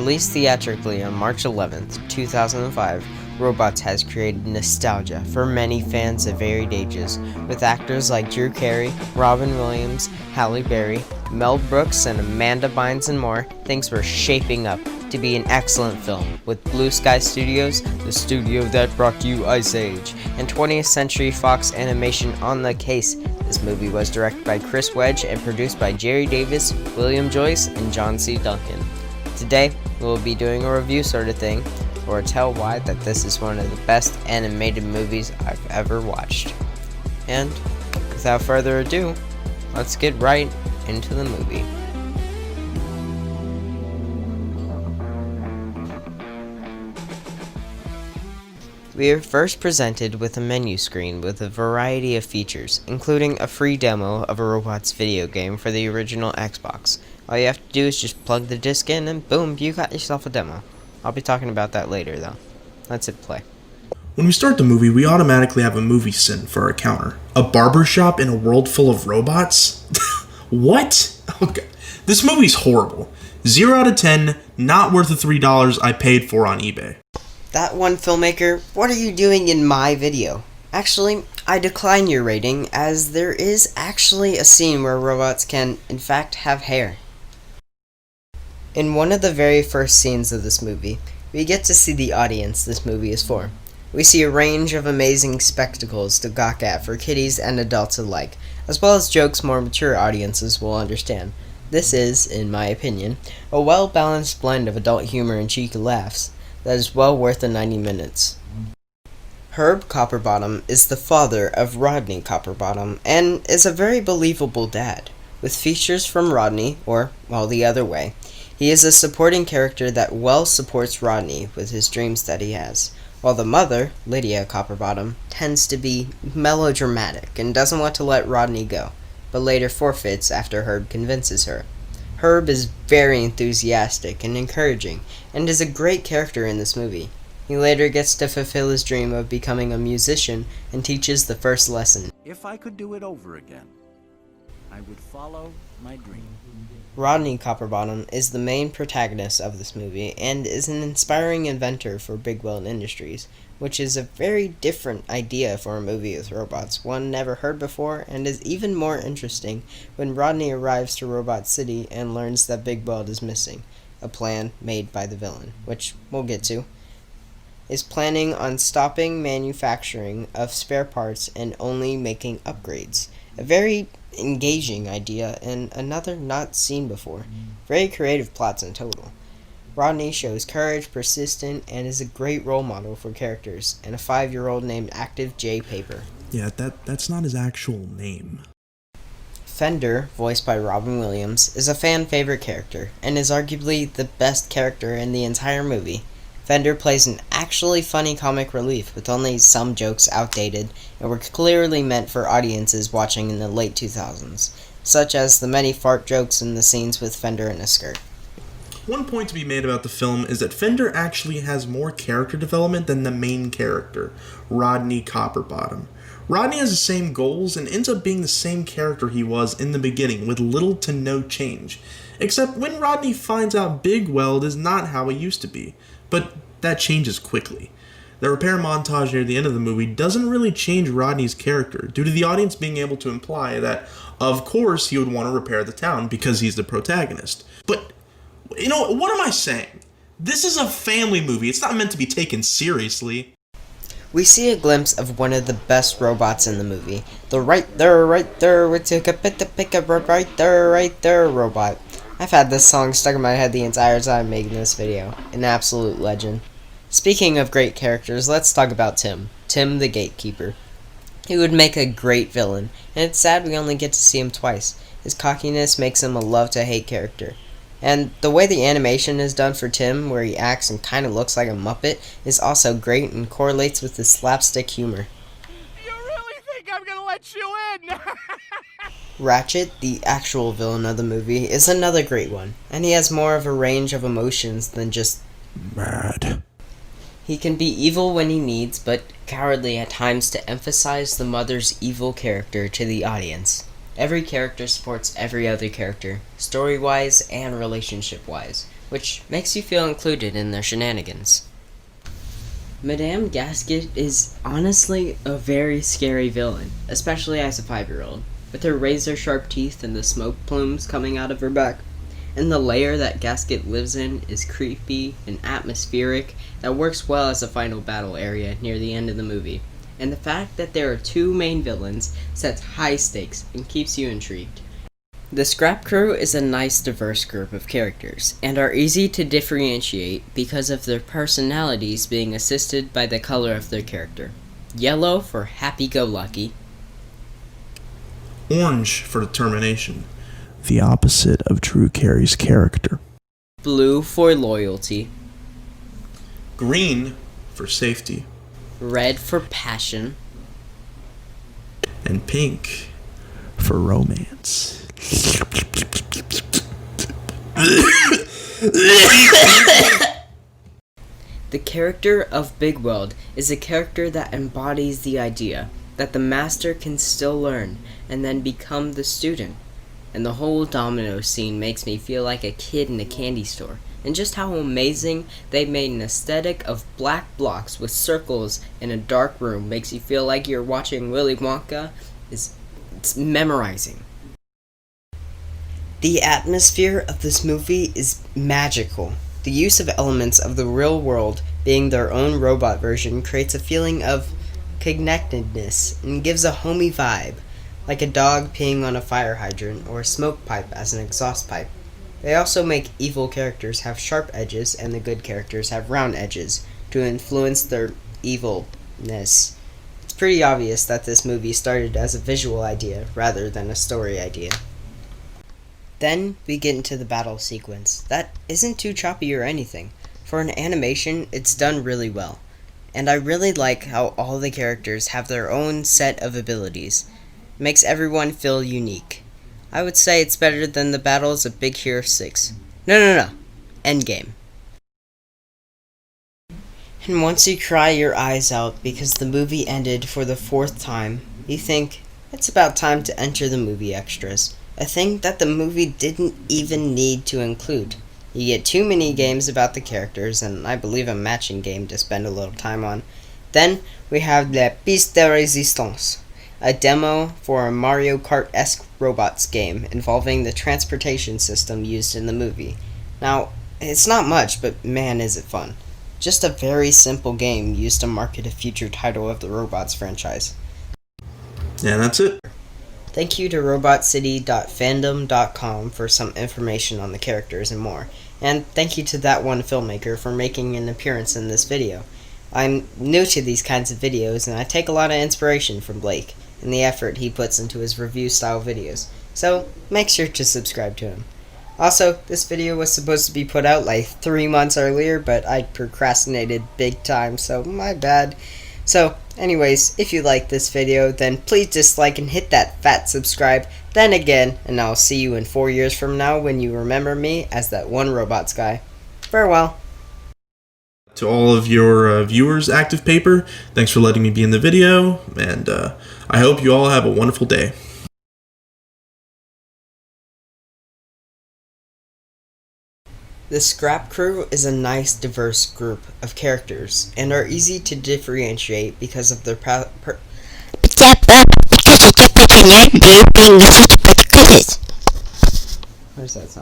Released theatrically on March 11th, 2005, Robots has created nostalgia for many fans of varied ages, with actors like Drew Carey, Robin Williams, Halle Berry, Mel Brooks, and Amanda Bynes and more. Things were shaping up to be an excellent film, with Blue Sky Studios, the studio that brought you Ice Age, and 20th Century Fox Animation on the case. This movie was directed by Chris Wedge and produced by Jerry Davis, William Joyce, and John C. Duncan. Today, we'll be doing a review sort of thing, or tell why that this is one of the best animated movies I've ever watched. And, without further ado, let's get right into the movie. We are first presented with a menu screen with a variety of features, including a free demo of a Robots video game for the original Xbox. All you have to do is just plug the disc in and boom, you got yourself a demo. I'll be talking about that later though. Let's hit play. When we start the movie, we automatically have a movie scene for our counter. A barbershop in a world full of robots? What? Okay. This movie's horrible. 0 out of 10, not worth the $3 I paid for on eBay. That one filmmaker, what are you doing in my video? Actually, I decline your rating, as there is actually a scene where robots can, in fact, have hair. In one of the very first scenes of this movie, we get to see the audience this movie is for. We see a range of amazing spectacles to gawk at for kiddies and adults alike, as well as jokes more mature audiences will understand. This is, in my opinion, a well-balanced blend of adult humor and cheeky laughs that is well worth the 90 minutes. Herb Copperbottom is the father of Rodney Copperbottom and is a very believable dad, with features from Rodney, or, well, the other way. He is a supporting character that well supports Rodney with his dreams that he has, while the mother, Lydia Copperbottom, tends to be melodramatic and doesn't want to let Rodney go, but later forfeits after Herb convinces her. Herb is very enthusiastic and encouraging, and is a great character in this movie. He later gets to fulfill his dream of becoming a musician and teaches the first lesson. If I could do it over again, I would follow my dream. Rodney Copperbottom is the main protagonist of this movie and is an inspiring inventor for Big World Industries, which is a very different idea for a movie with robots, one never heard before, and is even more interesting when Rodney arrives to Robot City and learns that Big World is missing, a plan made by the villain, which we'll get to, is planning on stopping manufacturing of spare parts and only making upgrades. A very engaging idea and another not seen before. Very creative plots in total. Rodney shows courage, persistent, and is a great role model for characters, and a 5-year-old named Active J. Paper. Yeah, that's not his actual name. Fender, voiced by Robin Williams, is a fan favorite character, and is arguably the best character in the entire movie. Fender plays an actually funny comic relief, with only some jokes outdated and were clearly meant for audiences watching in the late 2000s, such as the many fart jokes in the scenes with Fender in a skirt. One point to be made about the film is that Fender actually has more character development than the main character, Rodney Copperbottom. Rodney has the same goals and ends up being the same character he was in the beginning, with little to no change. Except when Rodney finds out Big Weld is not how it used to be. But that changes quickly. The repair montage near the end of the movie doesn't really change Rodney's character, due to the audience being able to imply that, of course, he would want to repair the town because he's the protagonist. But, you know, what am I saying? This is a family movie. It's not meant to be taken seriously. We see a glimpse of one of the best robots in the movie. The right there, we took a bit to pick up right there robot. I've had this song stuck in my head the entire time making this video. An absolute legend. Speaking of great characters, let's talk about Tim. Tim the Gatekeeper. He would make a great villain, and it's sad we only get to see him twice. His cockiness makes him a love-to-hate character. And the way the animation is done for Tim, where he acts and kind of looks like a Muppet, is also great and correlates with his slapstick humor. You really think I'm gonna let you in? Ratchet, the actual villain of the movie, is another great one, and he has more of a range of emotions than just mad. He can be evil when he needs, but cowardly at times to emphasize the mother's evil character to the audience. Every character supports every other character, story-wise and relationship-wise. which makes you feel included in their shenanigans. Madame Gasket is honestly a very scary villain, especially as a 5-year-old, with her razor-sharp teeth and the smoke plumes coming out of her back. And the lair that Gasket lives in is creepy and atmospheric that works well as a final battle area near the end of the movie. And the fact that there are 2 main villains sets high stakes and keeps you intrigued. The Scrap Crew is a nice diverse group of characters, and are easy to differentiate because of their personalities being assisted by the color of their character. Yellow for happy-go-lucky. Orange for determination, the opposite of Drew Carey's character. Blue for loyalty. Green for safety. Red for passion. And pink for romance. The character of Big World is a character that embodies the idea that the master can still learn and then become the student. And the whole domino scene makes me feel like a kid in a candy store. And just how amazing they made an aesthetic of black blocks with circles in a dark room makes you feel like you're watching Willy Wonka. It's memorizing. The atmosphere of this movie is magical. The use of elements of the real world being their own robot version creates a feeling of connectedness and gives a homey vibe, like a dog peeing on a fire hydrant or a smoke pipe as an exhaust pipe. They also make evil characters have sharp edges and the good characters have round edges to influence their evilness. It's pretty obvious that this movie started as a visual idea rather than a story idea. Then we get into the battle sequence. That isn't too choppy or anything. For an animation, it's done really well. And I really like how all the characters have their own set of abilities. It makes everyone feel unique. I would say it's better than the battles of Big Hero 6. No. Endgame. And once you cry your eyes out because the movie ended for the 4th time, you think, it's about time to enter the movie extras. A thing that the movie didn't even need to include. You get 2 mini games about the characters, and I believe a matching game to spend a little time on. Then we have La Piste de Resistance, a demo for a Mario Kart-esque robots game involving the transportation system used in the movie. Now, it's not much, but man is it fun. Just a very simple game used to market a future title of the Robots franchise. Yeah, that's it. Thank you to robotcity.fandom.com for some information on the characters and more. And thank you to Thatonefilmmaker for making an appearance in this video. I'm new to these kinds of videos, and I take a lot of inspiration from Blake and the effort he puts into his review-style videos, so make sure to subscribe to him. Also, this video was supposed to be put out like 3 months earlier, but I procrastinated big time, so my bad. So, anyways, if you like this video, then please dislike and hit that fat subscribe. Then again, and I'll see you in 4 years from now when you remember me as that one robots guy. Farewell. To all of your viewers, Active Paper, thanks for letting me be in the video, and I hope you all have a wonderful day. The Scrap Crew is a nice, diverse group of characters, and are easy to differentiate because of their Where's that sound?